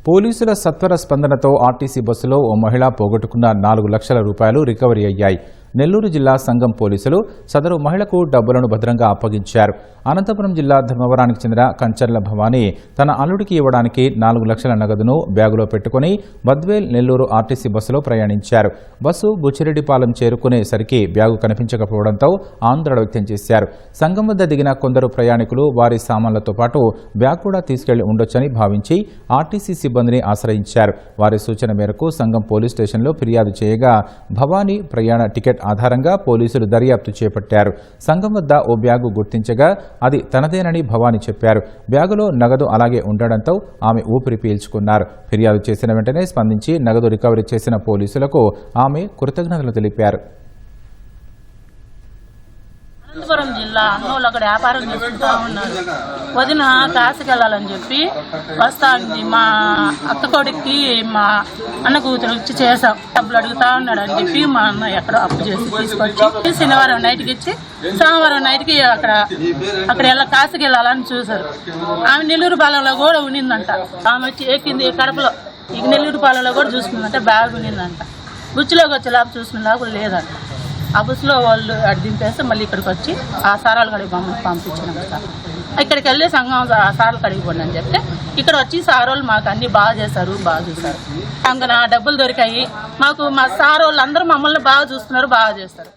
పోలీసుల సత్వర స్పందనతో ఆర్టీసీ బస్సులో ఓ మహిళ పోగొట్టుకున్న 4 లక్షల రూపాయలు రికవరీ అయ్యాయి. నెల్లూరు జిల్లా సంఘం పోలీసులు సదరు మహిళకు డబ్బులను భద్రంగా అప్పగించారు. అనంతపురం జిల్లా ధర్మవరానికి చెందిన కంచర్ల భవానీ తన అల్లుడికి ఇవ్వడానికి 4 లక్షల నగదును బ్యాగులో పెట్టుకుని బద్వేల్ నెల్లూరు ఆర్టీసీ బస్సులో ప్రయాణించారు. బస్సు బుచ్చిరెడ్డిపాలెం చేరుకునేసరికి బ్యాగు కనిపించకపోవడంతో ఆందోళన వ్యక్తం చేశారు. సంఘం వద్ద దిగిన కొందరు ప్రయాణికులు వారి సామాన్లతో పాటు బ్యాగ్ కూడా తీసుకెళ్లి ఉండొచ్చని భావించి ఆర్టీసీ సిబ్బందిని ఆశ్రయించారు. వారి సూచన మేరకు సంఘం పోలీస్ స్టేషన్లో ఫిర్యాదు చేయగా భవానీ ప్రయాణ టికెట్ ఆధారంగా పోలీసులు దర్యాప్తు చేపట్టారు. సంఘం వద్ద ఓ బ్యాగు గుర్తించగా అది తనదేనని భవానీ చెప్పారు. బ్యాగులో నగదు అలాగే ఉండడంతో ఆమె ఊపిరి పీల్చుకున్నారు. ఫిర్యాదు చేసిన వెంటనే స్పందించి నగదు రికవరీ చేసిన పోలీసులకు ఆమె కృతజ్ఞతలు తెలిపారు. అనంతపురం జిల్లా అన్నోళ్ళు అక్కడ వ్యాపారం చేసుకుంటా ఉన్నారు. వదిన కాశీకి వెళ్ళాలని చెప్పి వస్తా ఉంది. మా అక్క కొడుక్కి మా అన్న కూతురు ఇచ్చి చేసాం. డబ్బులు అడుగుతా ఉన్నాడు అని చెప్పి మా అన్న ఎక్కడో అప్పు చేసి తీసుకొచ్చి శనివారం నైట్కి ఇచ్చి సోమవారం నైట్కి అక్కడ కాశీకి వెళ్ళాలని చూశారు. ఆమె నెల్లూరు పాలెంలో కూడా ఉండిందంట. ఆమె వచ్చి ఎక్కింది కడపలో, ఇక నెల్లూరు పాలెంలో కూడా చూసుకుందంట. బ్యాగ్ ఉండిందంట. బుచ్చిలోకి వచ్చే లాభ చూసుకున్న లాభ లేదంట. ఆ బస్సులో వాళ్ళు అటు దింపేస్తే మళ్ళీ ఇక్కడికి వచ్చి ఆ సారాలు కడిగి పంపించినాం. ఇక్కడికి వెళ్ళి సంఘం సారాలు కడిగిపోండి అని చెప్తే ఇక్కడ వచ్చి సారోళ్ళు మాకు అన్ని బాగా చేశారు, బాగా చూశారు. ఇంకా నా డబ్బులు దొరికాయి మాకు. మా సారోళ్ళు అందరూ మమ్మల్ని బాగా చూస్తున్నారు, బాగా చేస్తారు.